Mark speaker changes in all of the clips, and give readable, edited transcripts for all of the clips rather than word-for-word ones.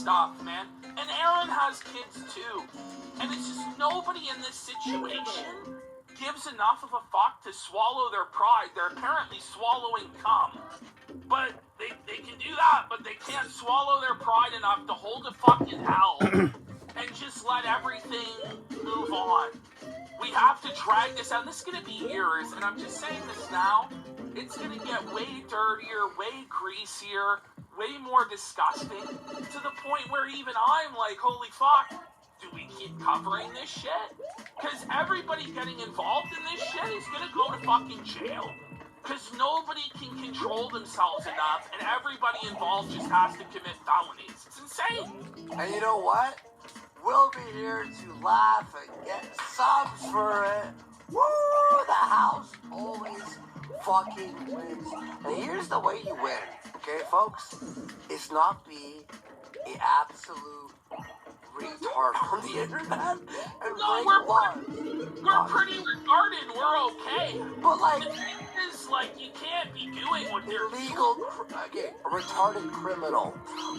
Speaker 1: stuff, man. And Aaron has kids too. And it's just nobody in this situation gives enough of a fuck to swallow their pride. They're apparently swallowing cum. But they can do that, but they can't swallow their pride enough to hold a fucking L and just let everything move on. We have to drag this out. This is going to be years, and I'm just saying this now. It's going to get way dirtier, way greasier, way more disgusting, to the point where even I'm like, holy fuck, do we keep covering this shit? Because everybody getting involved in this shit is going to go to fucking jail. Because nobody can control themselves enough, and everybody involved just has to commit felonies. It's insane.
Speaker 2: And you know what? We'll be here to laugh and get subs for it. Woo! The house always fucking wins. And here's the way you win, okay, folks? It's not be an absolute retard on the internet and
Speaker 1: we're pretty retarded. We're okay.
Speaker 2: But like,
Speaker 1: the thing is, like, you can't be doing what you're
Speaker 2: illegal, a retarded criminal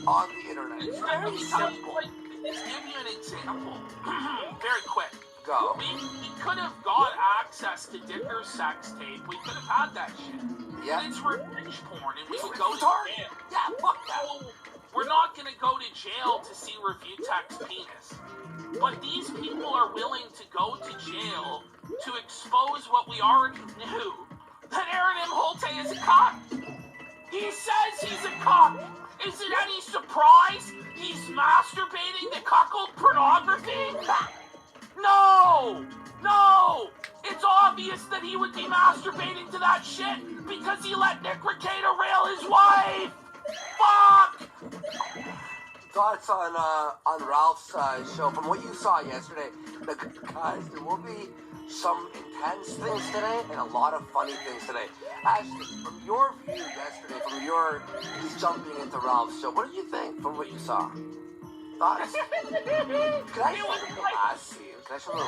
Speaker 2: on the internet. It's very simple.
Speaker 1: Let's give you an example. Very quick.
Speaker 2: Go.
Speaker 1: We could have got access to Dicker's sex tape. We could have had that shit.
Speaker 2: Yeah.
Speaker 1: And it's revenge porn, and we could go to
Speaker 2: retarded.
Speaker 1: jail.
Speaker 2: Yeah, fuck that.
Speaker 1: So, we're not going to go to jail to see Revutech's penis. But these people are willing to go to jail to expose what we already knew. That Aaron M. Holte is a cock. He says he's a cock. Is it any surprise he's masturbating to cuckold pornography? No! No! It's obvious that he would be masturbating to that shit because he let Nick Recato rail his wife! Fuck!
Speaker 2: Thoughts on Ralph's show from what you saw yesterday. Guys, there will be some intense things today and a lot of funny things today. Ashley, from your view yesterday, he's jumping into Ralph's show, what did you think from what you saw? Thoughts? Can I show them the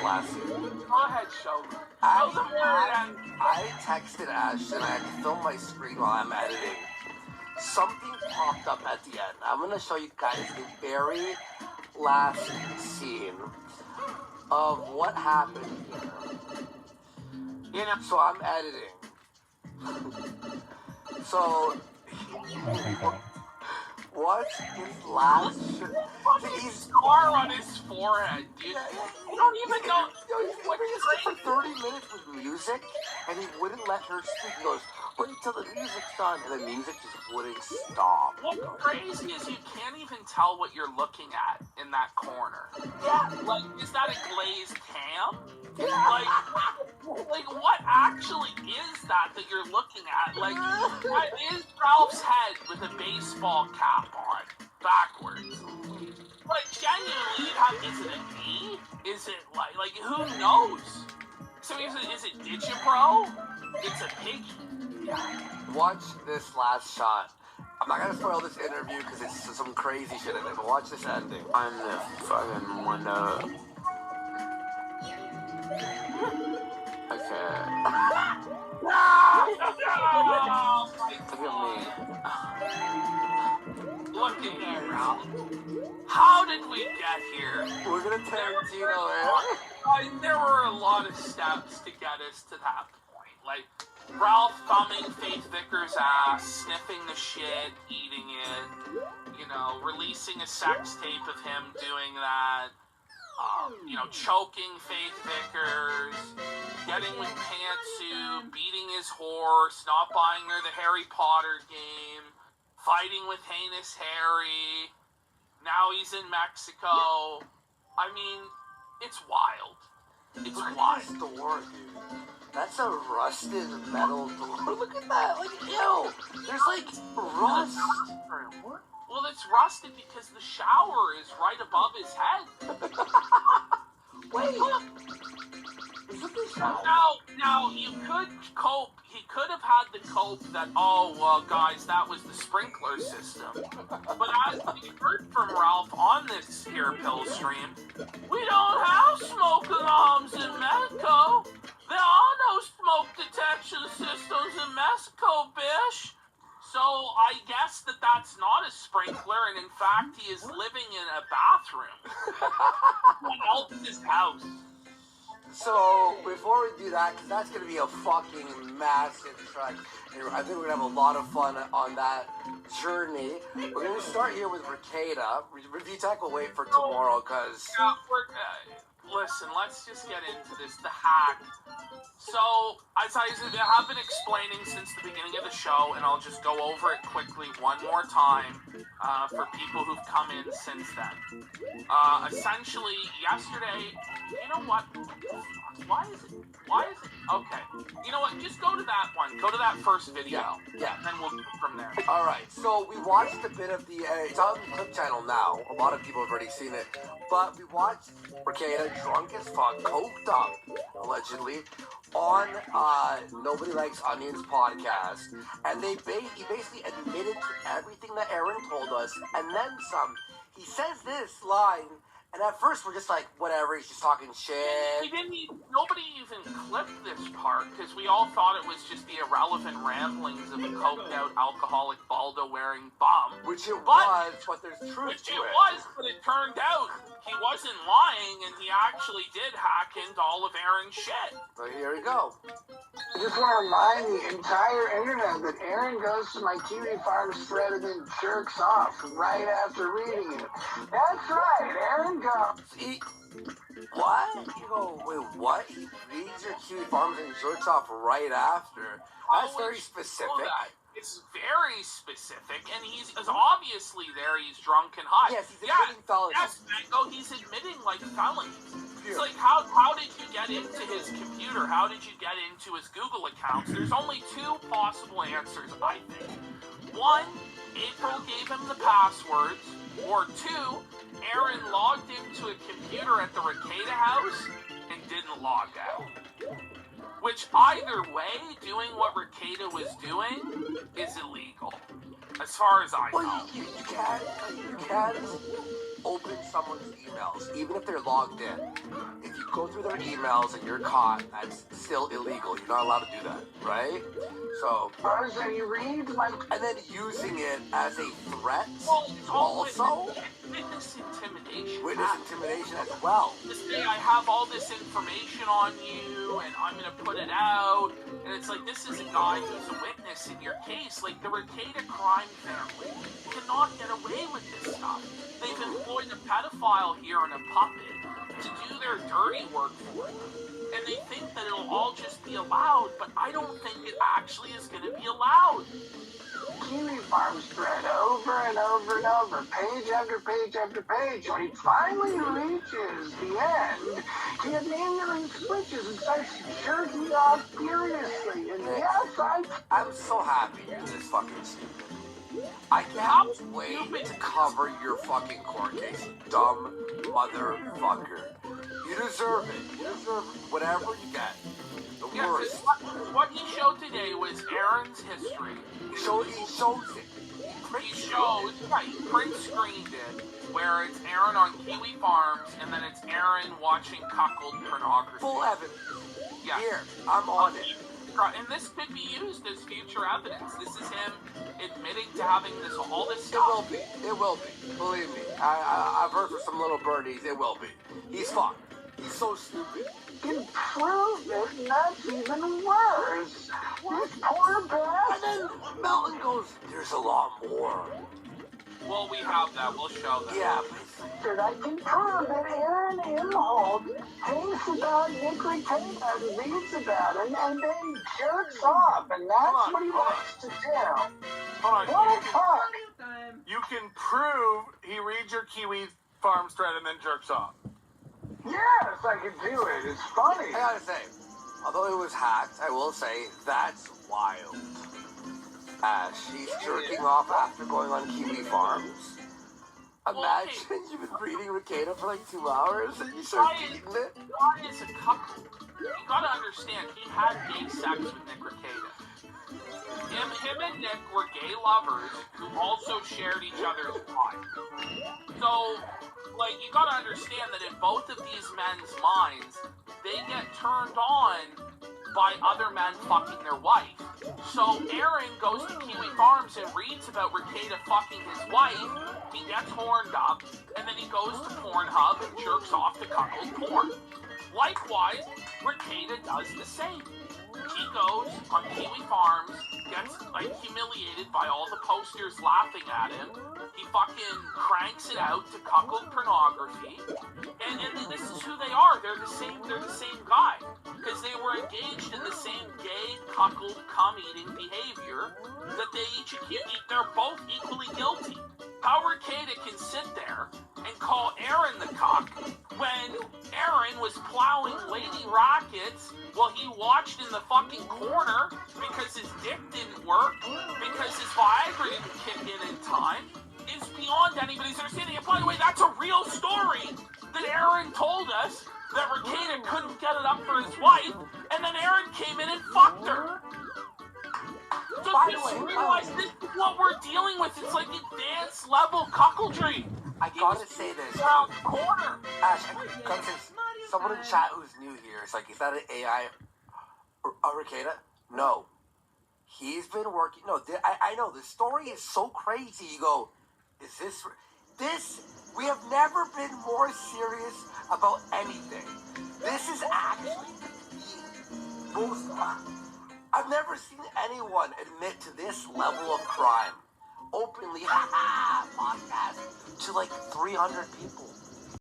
Speaker 2: last scene? Go
Speaker 1: ahead, show me.
Speaker 2: I texted Ash and I had to film my screen while I'm editing. Something popped up at the end. I'm going to show you guys the very last scene of what happened here. So I'm editing. So, what's his last shit?
Speaker 1: He's scar on his forehead, dude. You don't even know.
Speaker 2: What is for 30 minutes with music, and he wouldn't let her speak. He goes, wait till the music's done, and the music just wouldn't stop.
Speaker 1: What's crazy is you can't even tell what you're looking at in that corner.
Speaker 2: Yeah.
Speaker 1: Like, is that a glazed cam?
Speaker 2: Yeah.
Speaker 1: Like what actually is that you're looking at? Like, that is Ralph's head with a baseball cap on, backwards. Like, genuinely, is it a knee? Is it, like who knows? So is it Digipro? It's a piggy.
Speaker 2: Watch this last shot. I'm not gonna spoil this interview because it's some crazy shit in it, but watch this ending. I'm the fucking window. Okay.
Speaker 1: Look at me, Ralph. How did we get here?
Speaker 2: We're gonna Tarantino it.
Speaker 1: There were a lot of steps to get us to that point. Like, Ralph thumbing Faith Vickers' ass, sniffing the shit, eating it, releasing a sex tape of him doing that, choking Faith Vickers, getting with Pantsu, beating his horse, not buying her the Harry Potter game, fighting with Heinous Harry, now he's in Mexico. I mean, it's wild. It's wild.
Speaker 2: Look at this door, dude. That's a rusted metal door. Look at that. Like, ew. There's like rust. What?
Speaker 1: Well, it's rusted because the shower is right above his head.
Speaker 2: Wait. Is it the shower?
Speaker 1: Now, you could cope. He could have had the cope that, oh, well, guys, that was the sprinkler system. But as we heard from Ralph on this here pill stream, we don't have smoke alarms in Mexico. There are no smoke detection systems in Mexico, bish. So So I guess that's not a sprinkler, and in fact, he is living in a bathroom. Someone else's house.
Speaker 2: So, before we do that, because that's going to be a fucking massive trek, and I think we're going to have a lot of fun on that journey. We're going to start here with Ricada. Review Tech will wait for tomorrow, because...
Speaker 1: Yeah, listen, let's just get into this. The hack. So, as I have been explaining since the beginning of the show, and I'll just go over it quickly one more time for people who've come in since then. Essentially, yesterday, you know what? Why is it? Okay. You know what? Just go to that one. Go to that first video.
Speaker 2: Yeah.
Speaker 1: And then we'll go from there.
Speaker 2: Alright, so we watched a bit of the... it's on the Clip channel now. A lot of people have already seen it. But we watched Ricada drunk as fuck, coked up, allegedly, on Nobody Likes Onions podcast. And he basically admitted to everything that Aaron told us, and then some. He says this line... And at first we're just like, whatever, he's just talking shit.
Speaker 1: Nobody even clipped this part, because we all thought it was just the irrelevant ramblings of a coked out alcoholic Baldo-wearing bum.
Speaker 2: Which it was, but there's truth to it.
Speaker 1: But it turned out he wasn't lying, and he actually did hack into all of Aaron's shit.
Speaker 2: So here we go.
Speaker 3: I just want to remind the entire internet that Aaron goes to my Kiwi Farms thread and then jerks off right after reading it. That's right, Aaron goes.
Speaker 2: What? You go, wait, what? He reads your Kiwi Farms and jerks off right after. That's very specific.
Speaker 1: It's very specific, and he's obviously there. He's drunk and high.
Speaker 2: Yes, he's admitting felonies.
Speaker 1: Yes, Mango, he's admitting like felonies. It's like, how did you get into his computer? How did you get into his Google accounts? There's only two possible answers, I think. One, April gave him the passwords, or two, Aaron logged into a computer at the Ricada house and didn't log out. Which, either way, doing what Ricada was doing is illegal. As far as I know.
Speaker 2: Well, you can't open someone's emails, even if they're logged in. If you go through their emails and you're caught, that's still illegal. You're not allowed to do that, right? So...
Speaker 3: And you read, like...
Speaker 2: And then using it as a threat,
Speaker 1: well,
Speaker 2: also...
Speaker 1: Witness intimidation.
Speaker 2: Witness intimidation as well.
Speaker 1: To say, I have all this information on you, and I'm going to put it out, and it's like, this is a guy who's a witness in your case. Like, the Ricada crime family cannot get away with this stuff. They've employed a pedophile here and a puppet to do their dirty work for them. And they think that it'll all just be allowed, but I don't think it actually is going to be allowed.
Speaker 3: Kiwi Farms thread over and over and over, page after page after page. When he finally reaches the end, he immediately switches and starts jerking off furiously. And yes,
Speaker 2: I'm so happy you're this fucking stupid. I can't wait to cover your fucking court case, dumb motherfucker. You deserve it. You deserve whatever you get. The worst.
Speaker 1: What he showed today was Aaron's history.
Speaker 2: He shows it.
Speaker 1: He print screened it, where it's Aaron on Kiwi Farms, and then it's Aaron watching cuckold pornography.
Speaker 2: Full evidence.
Speaker 1: Yeah.
Speaker 2: Here, I'm on it.
Speaker 1: And this could be used as future evidence. This is him admitting to having all this stuff.
Speaker 2: It will be. Believe me. I've heard from some little birdies, it will be. He's fucked. He's so stupid.
Speaker 3: can prove it, and that's even worse. This poor bastard.
Speaker 2: And then Melton goes, there's a lot more.
Speaker 1: Well, we have that. We'll show that.
Speaker 2: Yeah,
Speaker 3: I can prove that Aaron Imholt thinks about Nick Ricada and reads about him and then jerks off, and that's what he wants to do.
Speaker 4: Hold on.
Speaker 3: What a fuck.
Speaker 4: You can prove he reads your Kiwi Farms thread and then jerks off.
Speaker 3: Yes, I can do it. It's funny.
Speaker 2: I gotta say, although it was hacked, I will say, that's wild. She's jerking off after going on Kiwi Farms. Imagine you've been reading Ricada for like 2 hours and you start eating it.
Speaker 1: God is a couple. You gotta understand, he had gay sex with Nick Ricada. Him and Nick were gay lovers who also shared each other's wife. So, like, you gotta understand that in both of these men's minds, they get turned on by other men fucking their wife. So Aaron goes to Kiwi Farms and reads about Rekieta fucking his wife. He gets horned up, and then he goes to Pornhub and jerks off to cuckold porn. Likewise, Rekieta does the same. He goes on Kiwi Farms, gets humiliated by all the posters laughing at him. He fucking cranks it out to cuckold pornography, and this is who they are. They're the same guy, because they were engaged in the same gay cuckold cum-eating behavior that they're both equally guilty. How Rekieta can sit there and call Aaron the cock when Aaron was plowing Lady Rockets while he watched in the fucking corner because his dick didn't work, because his Viagra didn't kick in time, is beyond anybody's understanding. And by the way, that's a real story that Aaron told us, that Rekieta couldn't get it up for his wife, and then Aaron came in and fucked her. So
Speaker 2: By the
Speaker 1: just
Speaker 2: way,
Speaker 1: realize this is what we're dealing with. It's like advanced level cuckoldry.
Speaker 2: I gotta say this.
Speaker 1: Around the corner.
Speaker 2: Ash, because someone in chat who's new here, it's like, is that an AI Rekieta? No. He's been working. No, I know. The story is so crazy. You go, is this? We have never been more serious about anything. This is actually the most. I've never seen anyone admit to this level of crime openly, podcast, to like 300 people.